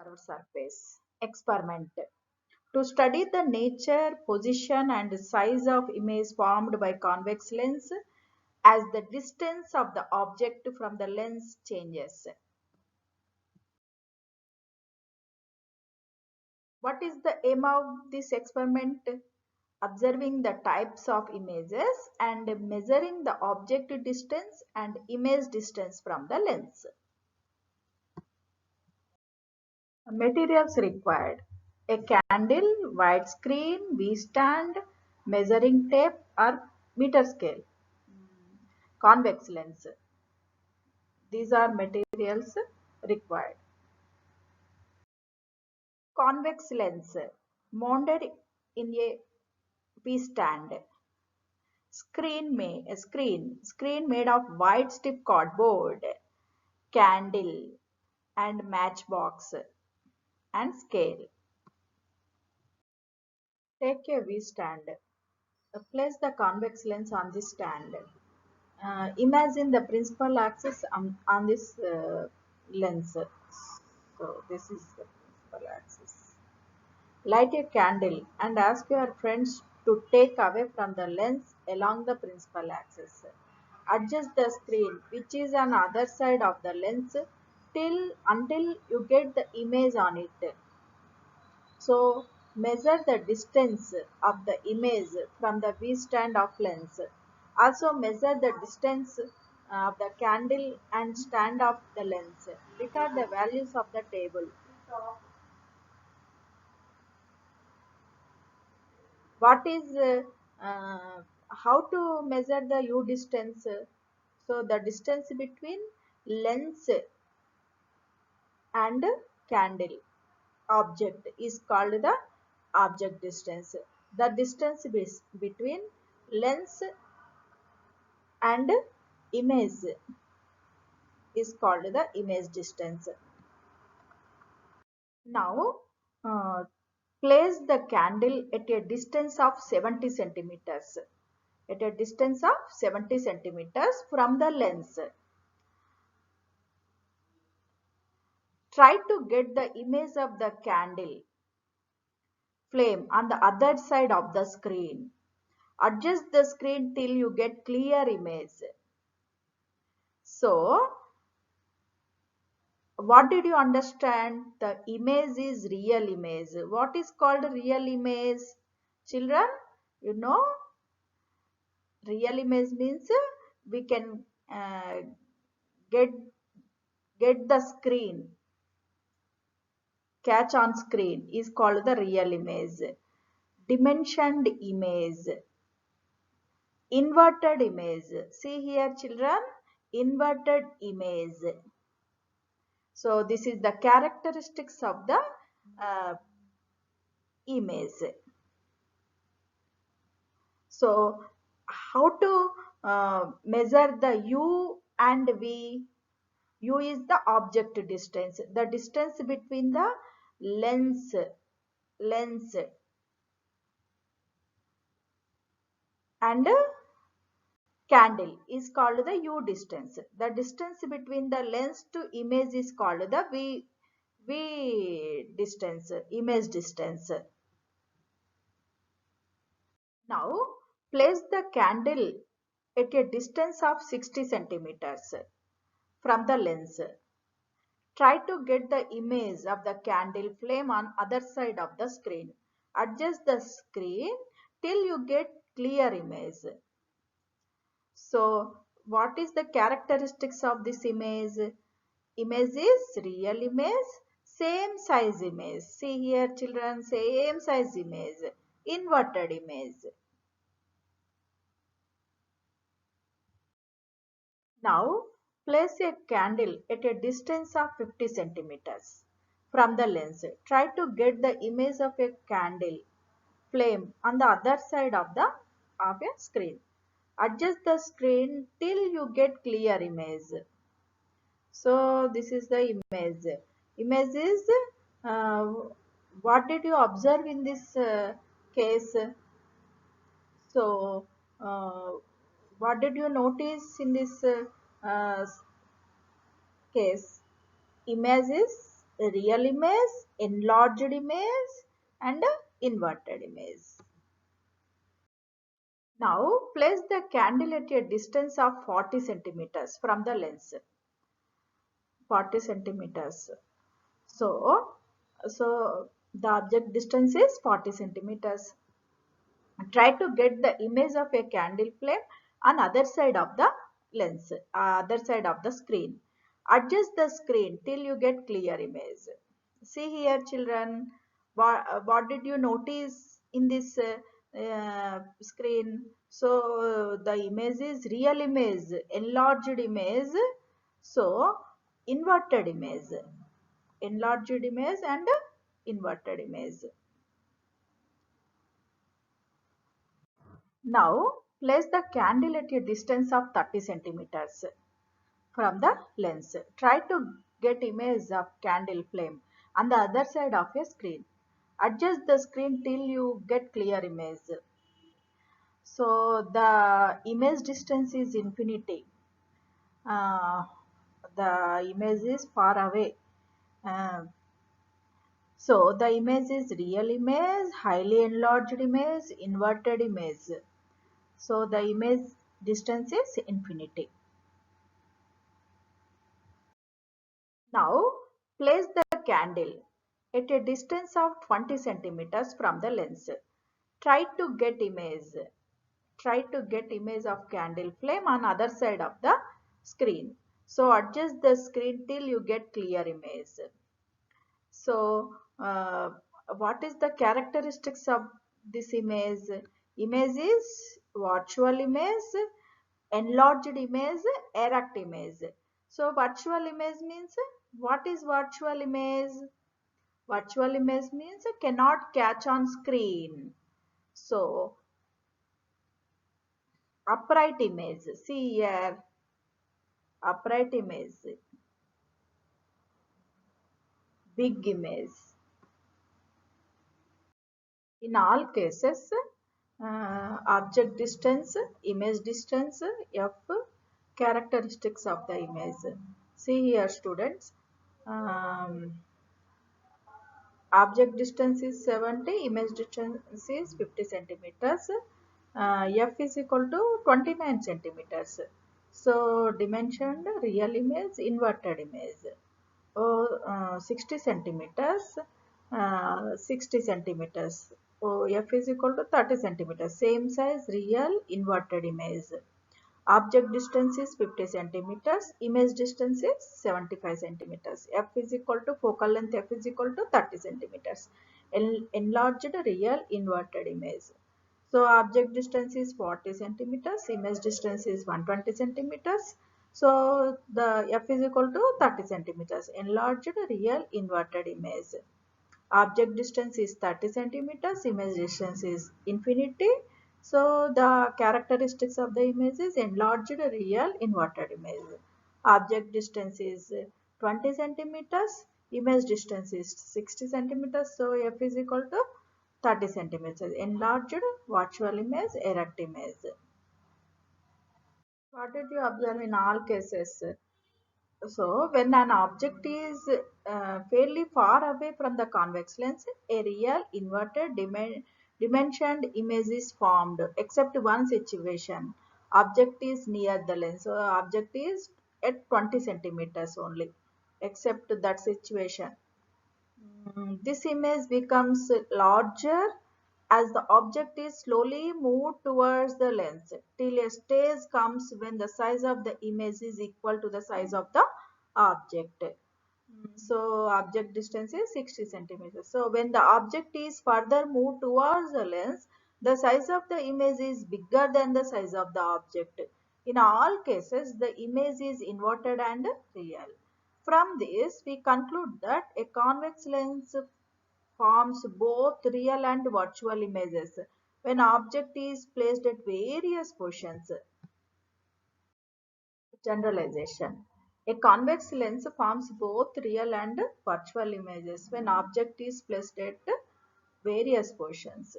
curved surface. Experiment. To study the nature, position and size of image formed by convex lens as the distance of the object from the lens changes. What is the aim of this experiment? Observing the types of images and measuring the object distance and image distance from the lens. Materials required: a candle, widescreen, V-stand, measuring tape or meter scale, convex lens. These are materials required. Convex lens mounted in a V-stand. Screen made of white strip cardboard, candle and matchbox and scale. Take a V-stand. Place the convex lens on the stand. Imagine the principal axis on this lens. So this is the principal axis. Light a candle and ask your friends to take away from the lens along the principal axis. Adjust the screen, which is on the other side of the lens, until you get the image on it. So measure the distance of the image from the V-stand of lens. Also measure the distance of the candle and stand of the lens. Record the values of the table. What is how to measure the U distance? So the distance between lens and candle object is called the object distance. The distance between lens and image is called the image distance. Now place the candle at a distance of 70 centimeters. At a distance of 70 centimeters from the lens. Try to get the image of the candle flame on the other side of the screen. Adjust the screen till you get clear image. So, what did you understand? The image is real image. What is called real image? Children, you know, real image means we can get the screen, catch on screen is called the real image. Dimensioned image, inverted image. See here children, inverted image. So this is the characteristics of the image. So how to measure the U and V? U is the object distance, the distance between the lens and candle is called the U distance. The distance between the lens to image is called the V distance, image distance. Now place the candle at a distance of 60 centimeters from the lens. Try to get the image of the candle flame on other side of the screen. Adjust the screen till you get clear image. So what is the characteristics of this image? Image is real image, same size image. See here children, same size image, inverted image. Now place a candle at a distance of 50 centimeters from the lens. Try to get the image of a candle flame on the other side of a screen. Adjust the screen till you get clear image. So this is the image. Image is what did you observe in this case? So what did you notice in this case? Images a real image, enlarged image, and a inverted image. Now place the candle at a distance of 40 centimeters from the lens. 40 centimeters. So the object distance is 40 centimeters. Try to get the image of a candle flame on other side of the lens, other side of the screen. Adjust the screen till you get clear image. See here children, what did you notice in this screen? So the image is real image, enlarged image, so enlarged image and inverted image. Now place the candle at a distance of 30 centimeters from the lens. Try to get image of candle flame on the other side of a screen. Adjust the screen till you get clear image. So the image distance is infinity. Uh, the image is far away. Uh, so the image is real image, highly enlarged image, inverted image. So the image distance is infinity. Now place the candle at a distance of 20 centimeters from the lens. Try to get image. Try to get image of candle flame on other side of the screen. So adjust the screen till you get clear image. So what is the characteristics of this image? Image is virtual image, enlarged image, erect image. So virtual image means, what is virtual image? Virtual image means cannot catch on screen. So upright image, see here, upright image, big image. In all cases, object distance, image distance, F, characteristics of the image. See here students, um, object distance is 70, image distance is 50 centimeters, F is equal to 29 centimeters. So dimensioned real image, inverted image. 60 centimeters, 60 centimeters. F is equal to 30 centimeters. Same size real inverted image. Object distance is 50 centimeters. Image distance is 75 centimeters. F is equal to focal length F is equal to 30 centimeters. Enlarged real inverted image. So object distance is 40 centimeters. Image distance is 120 centimeters. So the F is equal to 30 centimeters. Enlarged real inverted image. Object distance is 30 centimeters, image distance is infinity. So the characteristics of the image is enlarged real inverted image. Object distance is 20 centimeters, image distance is 60 centimeters. So F is equal to 30 centimeters. Enlarged virtual image, erect image. What did you observe in all cases? So when an object is fairly far away from the convex lens, a real inverted dimensioned image is formed, except one situation. Object is near the lens. So object is at 20 centimeters only, except that situation. This image becomes larger as the object is slowly moved towards the lens till a stage comes when the size of the image is equal to the size of the object. So object distance is 60 centimeters. So when the object is further moved towards the lens, the size of the image is bigger than the size of the object. In all cases, the image is inverted and real. From this, we conclude that a convex lens forms both real and virtual images when object is placed at various positions. Generalization. A convex lens forms both real and virtual images when object is placed at various positions.